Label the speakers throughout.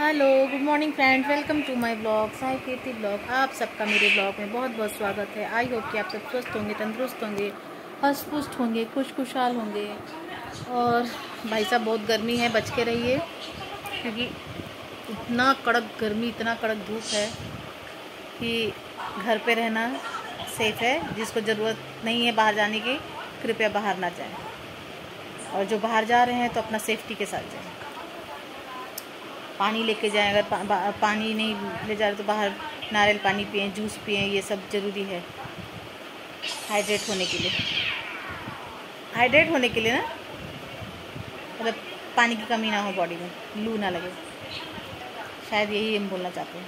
Speaker 1: Hello, good morning friends, welcome to my blog Sai Keerthi blog. आप सबका मेरे ब्लॉग में बहुत बहुत स्वागत है। आई होप कि आप सब स्वस्थ होंगे, तंदुरुस्त होंगे, हंस पुष्ट होंगे, खुशहाल होंगे। और भाई साहब बहुत गर्मी है, बच के रहिए क्योंकि इतना कड़क गर्मी, इतना कड़क धूप है कि घर पे रहना सेफ है। जिसको ज़रूरत नहीं है बाहर जाने की, कृपया बाहर ना जाएं। और जो बाहर जा रहे हैं तो अपना सेफ्टी के साथ जाएं। पानी लेके जाएं। अगर पानी नहीं ले जा रहे तो बाहर नारियल पानी पिएं, जूस पिएं, ये सब ज़रूरी है हाइड्रेट होने के लिए। ना मतलब पानी की कमी ना हो, बॉडी में लू ना लगे, शायद यही हम बोलना चाहते हैं।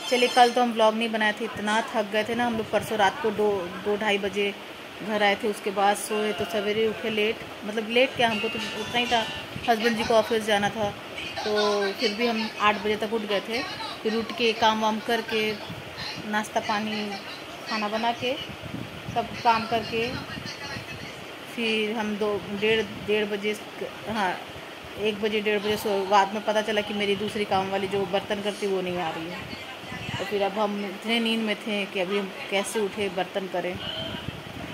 Speaker 1: चलिए, कल तो हम ब्लॉग नहीं बनाए थे, इतना थक गए थे ना हम लोग। परसों रात को 2-2:30 बजे घर आए थे, उसके बाद सोए तो सवेरे उठे लेट। मतलब लेट क्या, हमको तो उठना ही था, हस्बैंड जी को ऑफिस जाना था, तो फिर भी हम 8 बजे तक उठ गए थे। फिर उठ के काम वाम करके, नाश्ता पानी खाना बना के, सब काम करके, फिर हम 1 बजे, हाँ 1 बजे 1:30 बजे सो। बाद में पता चला कि मेरी दूसरी काम वाली जो बर्तन करती वो नहीं आ रही है। तो फिर अब हम इतने नींद में थे कि अभी हम कैसे उठे बर्तन करें।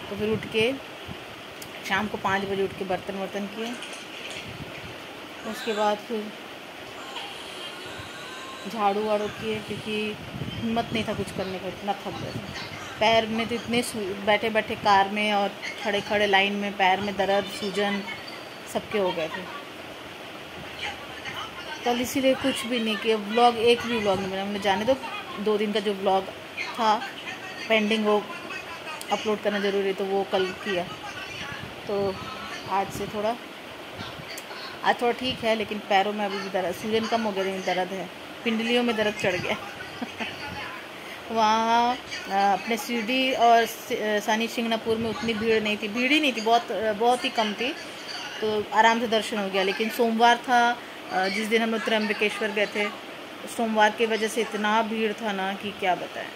Speaker 1: तो फिर उठ के शाम को 5 बजे उठ के बर्तन किए। उसके बाद फिर झाड़ू वाड़ू किए क्योंकि हिम्मत नहीं था कुछ करने का, इतना थक गए थे। पैर में तो इतने बैठे बैठे कार में और खड़े खड़े लाइन में पैर में दर्द, सूजन सबके हो गए थे। कल इसीलिए कुछ भी नहीं किया, ब्लॉग एक भी ब्लॉग नहीं बना। हमने जाने दो, 2 दिन का जो ब्लॉग था पेंडिंग, वो अपलोड करना ज़रूरी है, तो वो कल किया। तो आज थोड़ा ठीक है, लेकिन पैरों में अभी भी दर्द, सूजन कम हो गया लेकिन दर्द है, पिंडलियों में दर्द चढ़ गया। वहाँ अपने शिरडी और शनि शिंगणापुर में उतनी भीड़ नहीं थी, भीड़ ही नहीं थी, बहुत ही कम थी, तो आराम से दर्शन हो गया। लेकिन सोमवार था, जिस दिन हम लोग त्र्यंबकेश्वर गए थे, सोमवार की वजह से इतना भीड़ था ना कि क्या बताएं।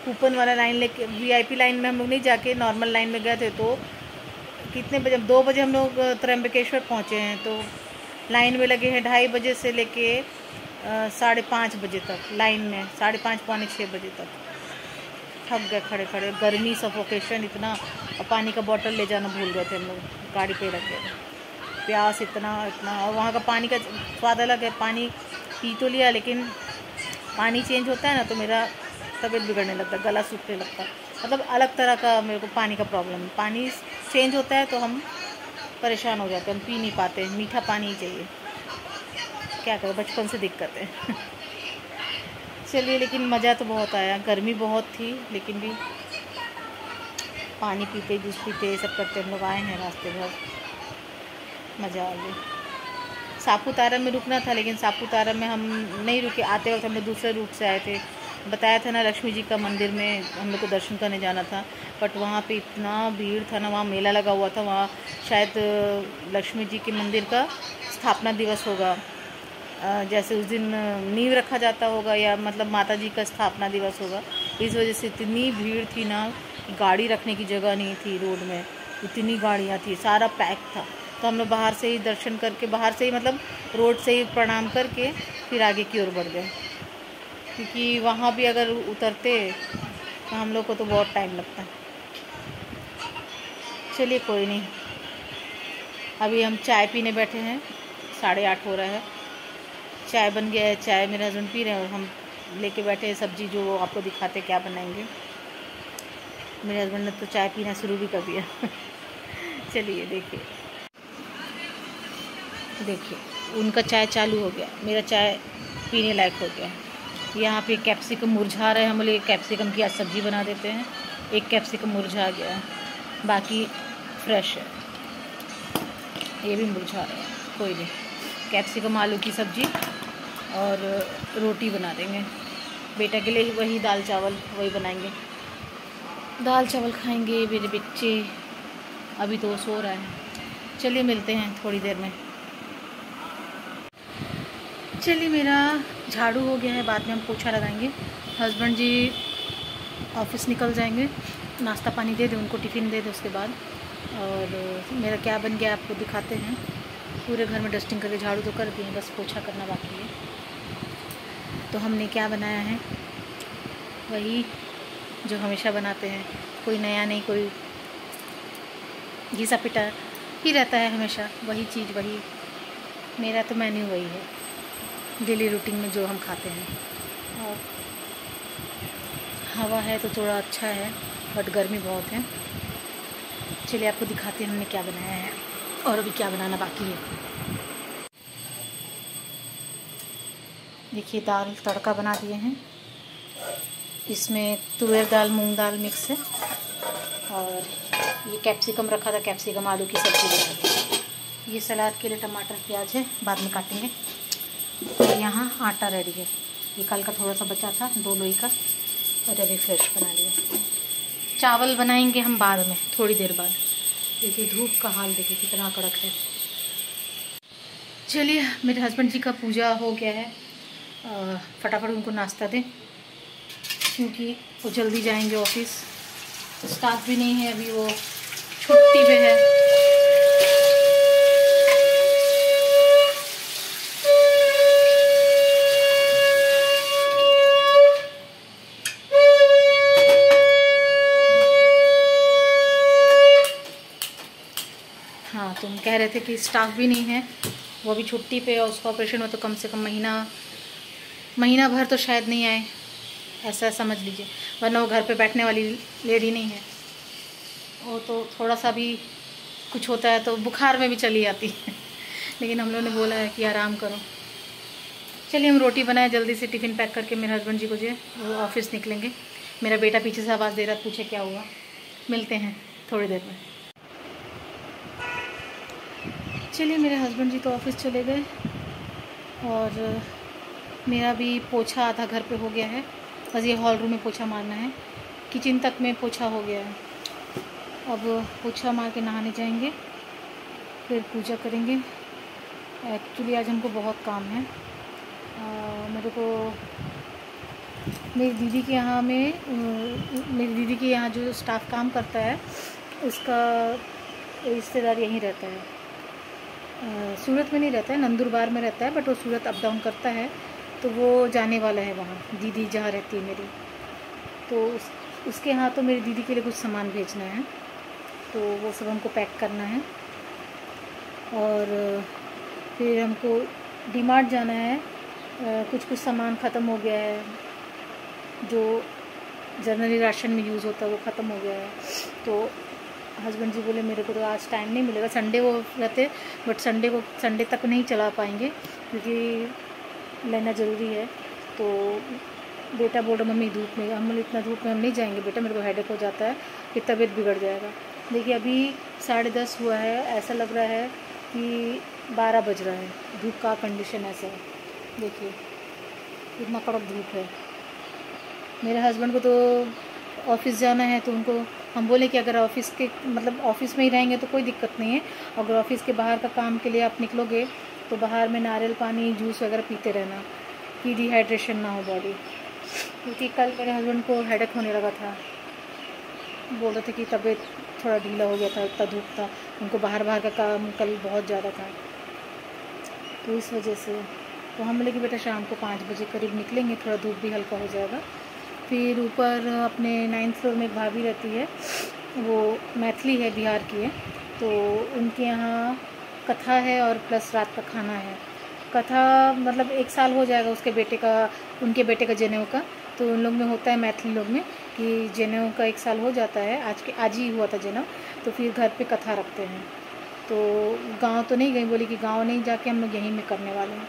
Speaker 1: कूपन वाला लाइन लेके, VIP लाइन में हम लोग नहीं जाके नॉर्मल लाइन में गए थे। तो कितने बजे, 2 बजे हम लोग त्र्यंबकेश्वर पहुँचे हैं, तो लाइन में लगे हैं 2:30 बजे से लेके 5:30 बजे तक लाइन में, 5:30 पौने 6 बजे तक। थक गए खड़े खड़े, गर्मी, सफोकेशन इतना। और पानी का बोतल ले जाना भूल गए थे हम लोग, गाड़ी पे रख गए। प्यास इतना। और वहाँ का पानी का स्वाद अलग है। पानी पी तो लिया, लेकिन पानी चेंज होता है ना तो मेरा तबीयत बिगड़ने लगता, गला सूखने लगता। मतलब अलग तरह का मेरे को पानी का प्रॉब्लम है। पानी चेंज होता है तो हम परेशान हो जाते हैं, हम पी नहीं पाते, मीठा पानी ही चाहिए। क्या करें, बचपन से दिक्कत है। चलिए, लेकिन मज़ा तो बहुत आया। गर्मी बहुत थी, लेकिन भी पानी पीते, जूस पीते, सब करते हम लोग आए हैं रास्ते भर। मज़ा आ गया। सापुतारा में रुकना था, लेकिन सापुतारा में हम नहीं रुके। आते वक्त हम लोग दूसरे रूट से आए थे। बताया था ना, लक्ष्मी जी का मंदिर में हम लोग को दर्शन करने जाना था, बट वहाँ पे इतना भीड़ था ना, वहाँ मेला लगा हुआ था। वहाँ शायद लक्ष्मी जी के मंदिर का स्थापना दिवस होगा, जैसे उस दिन नींव रखा जाता होगा, या मतलब माता जी का स्थापना दिवस होगा। इस वजह से इतनी भीड़ थी ना, गाड़ी रखने की जगह नहीं थी रोड में, इतनी गाड़ियाँ थी, सारा पैक था। तो हम लोग बाहर से ही दर्शन करके, बाहर से ही मतलब रोड से ही प्रणाम करके फिर आगे की ओर बढ़ गए, क्योंकि वहाँ भी अगर उतरते तो हम लोग को तो बहुत टाइम लगता। चलिए कोई नहीं, अभी हम चाय पीने बैठे हैं, 8:30 हो रहा है। चाय बन गया है, चाय मेरे हस्बैंड पी रहे हैं और हम लेके बैठे हैं सब्जी, जो आपको दिखाते क्या बनाएंगे। मेरे हस्बैंड ने तो चाय पीना शुरू भी कर दिया। चलिए देखिए उनका चाय चालू हो गया, मेरा चाय पीने लायक हो गया। यहाँ पे कैप्सिकम मुरझा रहा है, हम बोले कैप्सिकम की आज सब्ज़ी बना देते हैं। एक कैप्सिकम मुरझा गया, बाकी फ्रेश है, ये भी मुरझा रहा है। कोई नहीं, कैप्सिकम आलू की सब्ज़ी और रोटी बना देंगे। बेटा के लिए वही दाल चावल वही बनाएंगे, दाल चावल खाएंगे मेरे बच्चे। अभी तो वो सो रहा है। चलिए मिलते हैं थोड़ी देर में। चलिए, मेरा झाड़ू हो गया है, बाद में हम पोछा लगाएंगे। हस्बैंड जी ऑफिस निकल जाएंगे, नाश्ता पानी दे दे, उनको टिफ़िन दे दे उसके बाद। और मेरा क्या बन गया आपको दिखाते हैं। पूरे घर में डस्टिंग करके झाड़ू तो कर दी है, बस पोछा करना बाकी है। तो हमने क्या बनाया है, वही जो हमेशा बनाते हैं, कोई नया नहीं, कोई घिसा पिटा ही रहता है हमेशा, वही चीज़ वही। मेरा तो मेन्यू वही है डेली रूटीन में जो हम खाते हैं। और हवा है तो थोड़ा अच्छा है, बट गर्मी बहुत है। चलिए आपको दिखाते हैं हमने क्या बनाया है और अभी क्या बनाना बाकी है। देखिए दाल तड़का बना दिए हैं, इसमें तुअर दाल मूंग दाल मिक्स है, और ये कैप्सिकम रखा था, कैप्सिकम आलू की सब्ज़ी बना दी। ये सलाद के लिए टमाटर प्याज है, बाद में काटेंगे। और यहाँ आटा रेडी है, ये कल का थोड़ा सा बचा था 2 लोई का, और अभी फ्रेश बना लिया। चावल बनाएंगे हम बाद में, थोड़ी देर बाद। देखिए धूप का हाल देखिए कितना कड़क है। चलिए मेरे हस्बैंड जी का पूजा हो गया है, फटाफट उनको नाश्ता दें क्योंकि वो जल्दी जाएंगे ऑफिस। स्टाफ भी नहीं है अभी, वो छुट्टी पे है। हाँ तुम कह रहे थे कि स्टाफ भी नहीं है, वो भी छुट्टी पे है, उसका ऑपरेशन हो तो कम से कम महीना भर तो शायद नहीं आए, ऐसा समझ लीजिए। वरना वो घर पे बैठने वाली लेडी नहीं है, वो तो थोड़ा सा भी कुछ होता है तो बुखार में भी चली आती है। लेकिन हम लोगों ने बोला है कि आराम करो। चलिए हम रोटी बनाए जल्दी से, टिफ़िन पैक करके मेरे हस्बैंड जी को जो है वो ऑफिस निकलेंगे। मेरा बेटा पीछे से आवाज़ दे रहा है, पूछे क्या हुआ। मिलते हैं थोड़ी देर में। चलिए मेरे हस्बैंड जी तो ऑफिस चले गए, और मेरा भी पोछा आधा घर पे हो गया है, बस ये हॉल रूम में पोछा मारना है। किचन तक में पोछा हो गया है, अब पोछा मार के नहाने जाएंगे, फिर पूजा करेंगे। एक्चुअली आज हमको बहुत काम है। मेरे को मेरी दीदी के यहाँ जो स्टाफ काम करता है उसका रिश्तेदार यहीं रहता है, सूरत में नहीं रहता है, नंदुरबार में रहता है, बट वो सूरत अप डाउन करता है, तो वो जाने वाला है वहाँ, दीदी जहाँ रहती है मेरी। तो उसके यहाँ तो मेरी दीदी के लिए कुछ सामान भेजना है, तो वो सब हमको पैक करना है। और फिर हमको डीमार्ट जाना है, कुछ सामान ख़त्म हो गया है, जो जनरली राशन में यूज़ होता है वो ख़त्म हो गया है। तो हस्बैंड जी बोले मेरे को तो आज टाइम नहीं मिलेगा, संडे वो रहते, बट संडे तक नहीं चला पाएंगे क्योंकि लेना ज़रूरी है। तो बेटा बोल रहा मम्मी धूप में, हम इतना धूप में हम नहीं जाएंगे बेटा, मेरे को हेडेक हो जाता है, फिर तबीयत बिगड़ जाएगा। देखिए अभी 10:30 हुआ है, ऐसा लग रहा है कि 12 बज रहा है, धूप का कंडीशन ऐसा है। देखिए इतना कड़क धूप है। मेरे हस्बैंड को तो ऑफिस जाना है, तो उनको हम बोले कि अगर ऑफिस में ही रहेंगे तो कोई दिक्कत नहीं है, अगर ऑफिस के बाहर का काम के लिए आप निकलोगे तो बाहर में नारियल पानी जूस वगैरह पीते रहना कि डिहाइड्रेशन ना हो बॉडी। क्योंकि कल मेरे हस्बैंड को हेडेक होने लगा था, बोल रहे थे कि तबीयत थोड़ा ढीला हो गया था, इतना धूप था, उनको बाहर का काम कल बहुत ज़्यादा था, तो इस वजह से। तो हम बोले कि बेटा शाम को 5 बजे करीब निकलेंगे, थोड़ा धूप भी हल्का हो जाएगा। फिर ऊपर अपने 9th फ्लोर में एक भाभी रहती है, वो मैथिली है, बिहार की है, तो उनके यहाँ कथा है और प्लस रात का खाना है। कथा 1 साल हो जाएगा उनके बेटे का जनेऊ का, तो उन लोग में होता है मैथिली लोग में कि जनेऊ का 1 साल हो जाता है, आज ही हुआ था जनेऊ, तो फिर घर पे कथा रखते हैं। तो गांव तो नहीं गई, बोली कि गांव नहीं जाके हम लोग यहीं में करने वाले हैं।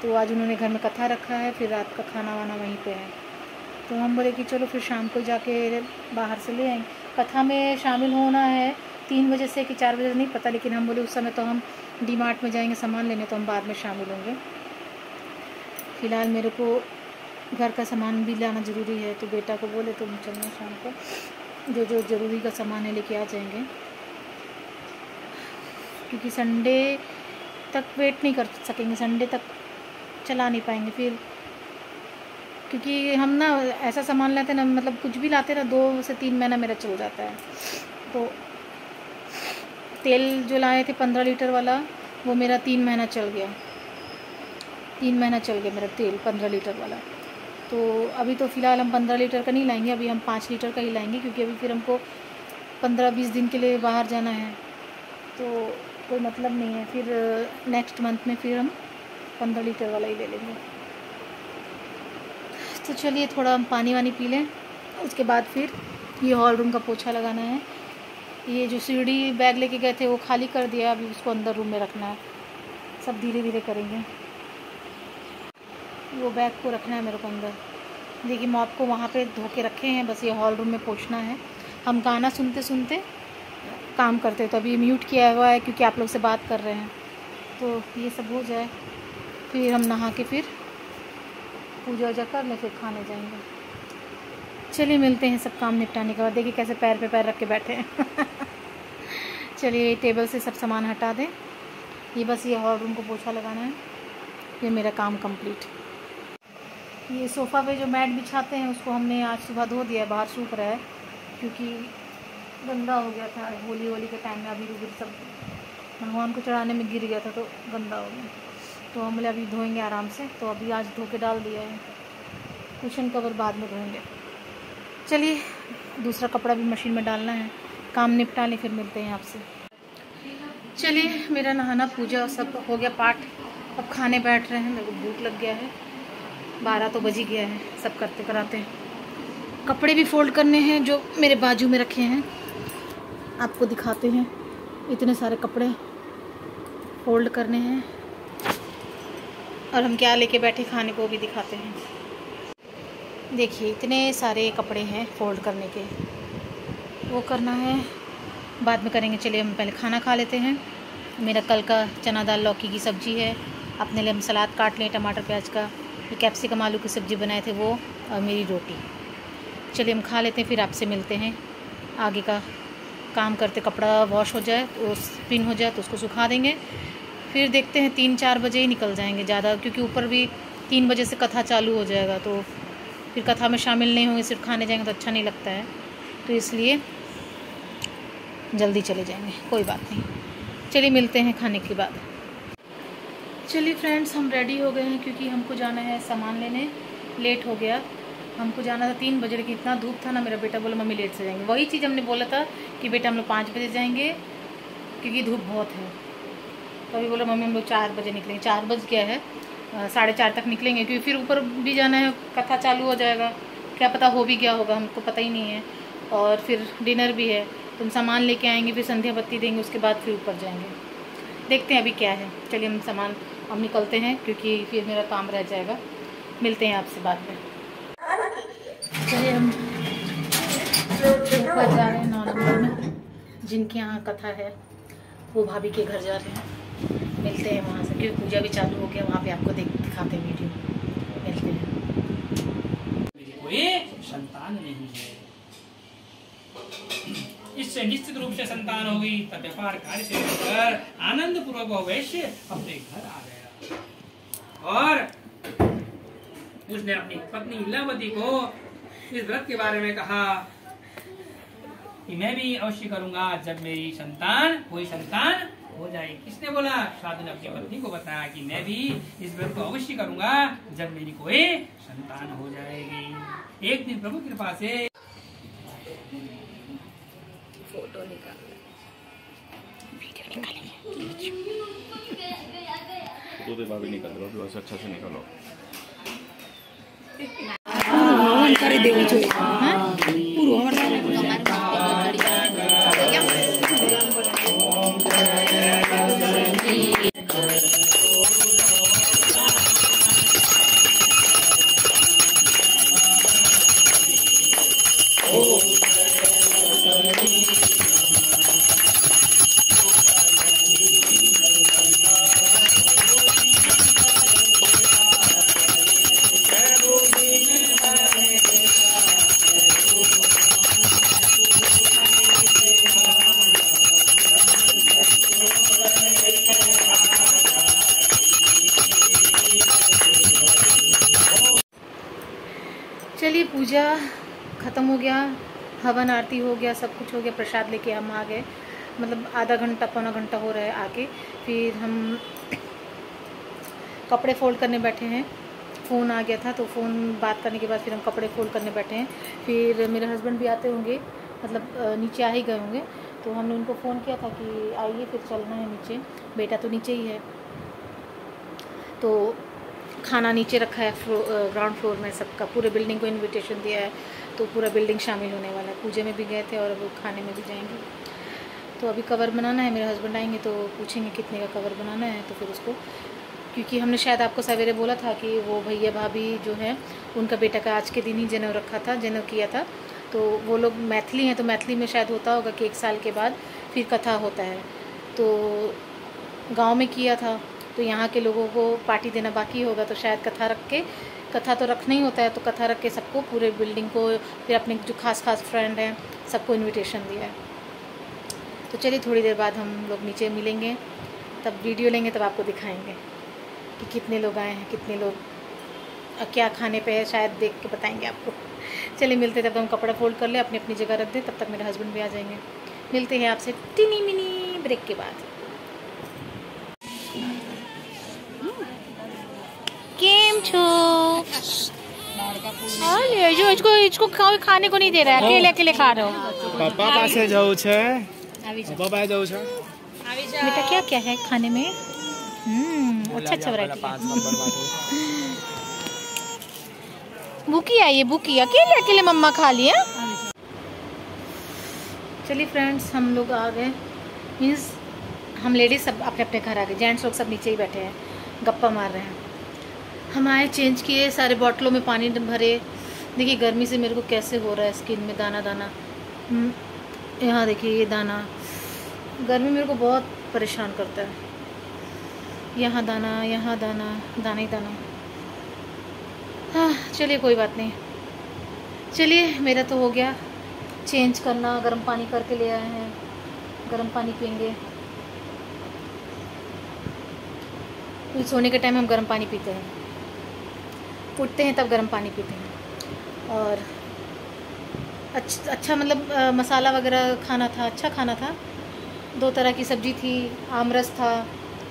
Speaker 1: तो आज उन्होंने घर में कथा रखा है, फिर रात का खाना वाना वहीं पे है। तो हम बोले कि चलो फिर शाम को जाके बाहर से ले आएंगे। कथा में शामिल होना है 3 बजे से कि 4 बजे नहीं पता, लेकिन हम बोले उस समय तो हम डीमार्ट में जाएंगे सामान लेने, तो हम बाद में शामिल होंगे। फ़िलहाल मेरे को घर का सामान भी लाना ज़रूरी है, तो बेटा को बोले तुम चलना शाम को, जो ज़रूरी का सामान है लेके आ जाएंगे, क्योंकि संडे तक वेट नहीं कर सकेंगे, संडे तक चला नहीं पाएंगे फिर, क्योंकि हम ना ऐसा सामान लाते ना, कुछ भी लाते ना 2 से 3 महीना मेरा चल जाता है। तो तेल जो लाए थे 15 लीटर वाला, वो मेरा 3 महीना चल गया, 3 महीना चल गया मेरा तेल 15 लीटर वाला। तो अभी तो फ़िलहाल हम 15 लीटर का नहीं लाएंगे, अभी हम 5 लीटर का ही लाएंगे, क्योंकि अभी फिर हमको 15-20 दिन के लिए बाहर जाना है, तो कोई मतलब नहीं है। फिर नेक्स्ट मंथ में फिर हम 15 लीटर वाला ही ले लेंगे। तो चलिए थोड़ा हम पानी वानी पी लें, उसके बाद फिर ये हॉल रूम का पोछा लगाना है। ये जो सीढ़ी बैग लेके गए थे वो खाली कर दिया, अभी उसको अंदर रूम में रखना है। सब धीरे धीरे करेंगे। वो बैग को रखना है मेरे को अंदर। देखिए मॉप को वहाँ पे धो के रखे हैं, बस ये हॉल रूम में पोंछना है। हम गाना सुनते सुनते काम करते, तो अभी म्यूट किया हुआ है क्योंकि आप लोग से बात कर रहे हैं। तो ये सब हो जाए फिर हम नहा के फिर पूजा वूजा कर लें, फिर खाने जाएंगे। चलिए मिलते हैं सब काम निपटाने के बाद। देखिए कैसे पैर पे पैर रख के बैठे हैं। चलिए टेबल से सब सामान हटा दें। ये बस ये हॉल रूम को पोछा लगाना है, ये मेरा काम कंप्लीट। ये सोफ़ा पे जो मैट बिछाते हैं उसको हमने आज सुबह धो दिया है, बाहर सूख रहा है क्योंकि गंदा हो गया था। होली के टाइम में अभी सब भगवान को चढ़ाने में गिर गया था तो गंदा हो गया, तो हम लोग अभी धोएंगे आराम से। तो अभी आज धो के डाल दिया है, कुशन कवर बाद में धोएंगे। चलिए दूसरा कपड़ा भी मशीन में डालना है, काम निपटा लें, फिर मिलते हैं आपसे। चलिए मेरा नहाना पूजा सब हो गया पाठ, अब खाने बैठ रहे हैं। मेरे को भूख लग गया है, 12 तो बज ही गया है। सब करते कराते कपड़े भी फोल्ड करने हैं जो मेरे बाजू में रखे हैं, आपको दिखाते हैं। इतने सारे कपड़े फोल्ड करने हैं और हम क्या लेके बैठे खाने को भी दिखाते हैं। देखिए इतने सारे कपड़े हैं फोल्ड करने के, वो करना है बाद में करेंगे। चलिए हम पहले खाना खा लेते हैं। मेरा कल का चना दाल लौकी की सब्ज़ी है, अपने लिए हम सलाद काट लें टमाटर प्याज का। ये कैप्सिकम आलू की सब्ज़ी बनाए थे वो, और मेरी रोटी। चलिए हम खा लेते हैं, फिर आपसे मिलते हैं। आगे का काम करते, कपड़ा वॉश हो जाए तो स्पिन हो जाए तो उसको सुखा देंगे। फिर देखते हैं 3-4 बजे ही निकल जाएंगे ज़्यादा, क्योंकि ऊपर भी 3 बजे से कथा चालू हो जाएगा, तो फिर कथा में शामिल नहीं होंगे, सिर्फ खाने जाएंगे तो अच्छा नहीं लगता है, तो इसलिए जल्दी चले जाएंगे। कोई बात नहीं, चलिए मिलते हैं खाने के बाद। चलिए फ्रेंड्स हम रेडी हो गए हैं, क्योंकि हमको जाना है सामान लेने। लेट हो गया, हमको जाना था 3 बजे, लेकिन इतना धूप था ना, मेरा बेटा बोला मम्मी लेट से जाएंगे। वही चीज़ हमने बोला था कि बेटा हम लोग 5 बजे जाएंगे क्योंकि धूप बहुत है। तो अभी बोला मम्मी हम लोग 4 बजे निकलेंगे। 4 बज गया है, 4:30 तक निकलेंगे, क्योंकि फिर ऊपर भी जाना है, कथा चालू हो जाएगा, क्या पता हो भी गया होगा, हमको पता ही नहीं है। और फिर डिनर भी है, तो हम सामान लेके आएंगे, फिर संध्या बत्ती देंगे, उसके बाद फिर ऊपर जाएंगे। देखते हैं अभी क्या है। चलिए हम सामान हम निकलते हैं, क्योंकि फिर मेरा काम रह जाएगा। मिलते हैं आपसे बाद में। चलिए हम ऊपर जा रहे हैं 9 नंबर में, जिनके यहाँ कथा है वो भाभी के घर जा रहे हैं। मिलते हैं वहाँ से, क्योंकि पूजा भी चालू हो गया, वहाँ पे आपको दिखाते हैं वीडियो। मिलते हैं।
Speaker 2: कोई संतान नहीं है, इससे निश्चित रूप से संतान होगी। तब व्यापार कार्य से लेकर आनंद पूर्वक वह वैश्य अपने घर आ गया, और उसने अपनी पत्नी लीलावती को इस व्रत के बारे में कहा कि मैं भी अवश्य करूंगा जब मेरी संतान कोई संतान हो जाए। किसने बोला? साधु ने अपनी पत्नी को बताया कि मैं भी इस व्रत को अवश्य करूंगा जब मेरी कोई संतान हो जाएगी। एक दिन प्रभु कृपा से
Speaker 1: फोटो निकाल, वीडियो निकालेंगे।
Speaker 3: तो दे भाभी निकाल लो, बस अच्छा से निकालो।
Speaker 1: करे देव जो हां पूरो हमारे चलिए पूजा ख़त्म हो गया, हवन आरती हो गया, सब कुछ हो गया, प्रसाद लेके हम आ गए। मतलब आधा घंटा पौना घंटा हो रहा है आके, फिर हम कपड़े फोल्ड करने बैठे हैं। फ़ोन आ गया था तो फ़ोन बात करने के बाद फिर हम कपड़े फोल्ड करने बैठे हैं। फिर मेरे हस्बैंड भी आते होंगे, मतलब नीचे आ ही गए होंगे, तो हमने उनको फ़ोन किया था कि आइए फिर चलना है नीचे, बेटा तो नीचे ही है। तो खाना नीचे रखा है ग्राउंड फ्लोर में, सबका पूरे बिल्डिंग को इनविटेशन दिया है, तो पूरा बिल्डिंग शामिल होने वाला है। पूजे में भी गए थे और अब खाने में भी जाएंगे। तो अभी कवर बनाना है, मेरे हस्बैंड आएंगे तो पूछेंगे कितने का कवर बनाना है, तो फिर उसको, क्योंकि हमने शायद आपको सवेरे बोला था कि वो भैया भाभी जो है उनका बेटा का आज के दिन ही जनेऊ रखा था, जनेऊ किया था। तो वो लोग मैथिली हैं, तो मैथिली में शायद होता होगा कि 1 साल के बाद फिर कथा होता है। तो गांव में किया था, तो यहाँ के लोगों को पार्टी देना बाकी होगा, तो शायद कथा रख के, कथा तो रखना ही होता है, तो कथा रख के सबको, पूरे बिल्डिंग को, फिर अपने जो खास फ्रेंड हैं सबको इन्विटेशन दिया है। तो चलिए थोड़ी देर बाद हम लोग नीचे मिलेंगे, तब वीडियो लेंगे, तब आपको दिखाएंगे कि कितने लोग आए हैं, कितने लोग क्या खाने पे है, शायद देख के बताएंगे आपको। चलिए मिलते, तब हम कपड़ा फोल्ड कर ले, अपनी अपनी जगह रख दें, तब तक मेरे हस्बैंड भी आ जाएंगे। मिलते हैं आपसे टिनी मिनी ब्रेक के बाद। केम छो? जो इसको खाने को नहीं दे रहा है, अकेले अकेले खा रहे हो।
Speaker 4: पापा पासे जाऊ छे, पापा पासे जाऊ छे।
Speaker 1: बेटा क्या क्या है खाने में? अच्छा वैरायटी। बुकी आई है, बुकी अकेले अकेले मम्मा खा लिया। चलिए फ्रेंड्स, हम लोग आ गए, मीन्स हम लेडीज सब अपने अपने घर आ गए, जेंट्स लोग सब नीचे ही बैठे हैं, गप्पा मार रहे हैं। हम आए, चेंज किए, सारे बॉटलों में पानी भरे। देखिए गर्मी से मेरे को कैसे हो रहा है, स्किन में दाना दाना। यहाँ देखिए ये दाना, गर्मी मेरे को बहुत परेशान करता है। यहाँ दाना, यहाँ दाना, दाना ही दाना। हाँ चलिए कोई बात नहीं। चलिए मेरा तो हो गया चेंज करना, गर्म पानी करके ले आए हैं, गर्म पानी पियेंगे। फिर सोने के टाइम हम गर्म पानी पीते हैं, उठते हैं तब गर्म पानी पीते हैं। और अच्छा मतलब मसाला वगैरह खाना था, अच्छा खाना था। 2 तरह की सब्जी थी, आमरस था,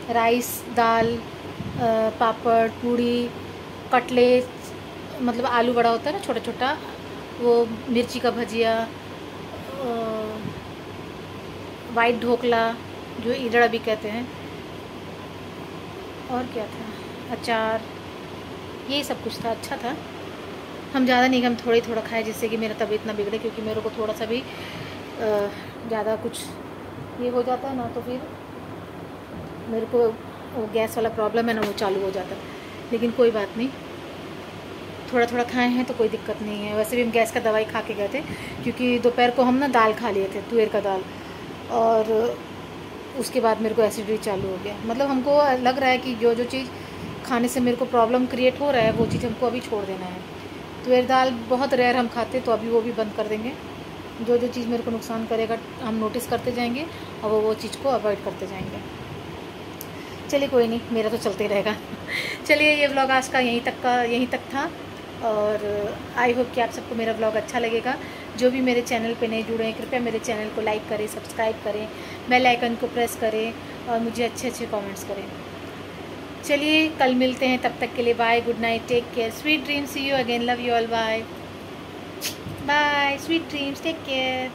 Speaker 1: राइस, दाल, पापड़, पूड़ी, कटलेट, मतलब आलू बड़ा होता है ना छोटा छोटा, वो मिर्ची का भजिया, वाइट ढोकला जो इडड़ा भी कहते हैं, और क्या था, अचार, यही सब कुछ था। अच्छा था। हम ज़्यादा नहीं, हम थोड़ा ही थोड़ा खाए, जिससे कि मेरा तबीयत ना बिगड़े, क्योंकि मेरे को थोड़ा सा भी ज़्यादा कुछ ये हो जाता है ना, तो फिर मेरे को वो गैस वाला प्रॉब्लम है ना, वो चालू हो जाता है। लेकिन कोई बात नहीं, थोड़ा थोड़ा खाए हैं तो कोई दिक्कत नहीं है। वैसे भी हम गैस का दवाई खा के गए थे, क्योंकि दोपहर को हम ना दाल खा लिए थे, तुअर का दाल, और उसके बाद मेरे को एसिडिटी चालू हो गया। मतलब हमको लग रहा है कि जो जो चीज़ खाने से मेरे को प्रॉब्लम क्रिएट हो रहा है, वो चीज़ हमको अभी छोड़ देना है। तुअर दाल बहुत रेयर हम खाते, तो अभी वो भी बंद कर देंगे। जो जो चीज़ मेरे को नुकसान करेगा हम नोटिस करते जाएंगे, और वो चीज़ को अवॉइड करते जाएंगे। चलिए कोई नहीं, मेरा तो चलते रहेगा। चलिए ये व्लॉग आज का यहीं तक था, और आई होप कि आप सबको मेरा व्लॉग अच्छा लगेगा। जो भी मेरे चैनल पे नए जुड़े हैं, कृपया मेरे चैनल को लाइक करें, सब्सक्राइब करें, बेल आइकन को प्रेस करें, और मुझे अच्छे अच्छे कमेंट्स करें। चलिए कल मिलते हैं, तब तक के लिए bye, good night, take care, sweet dreams, see you again, love you all, bye bye, sweet dreams, take care.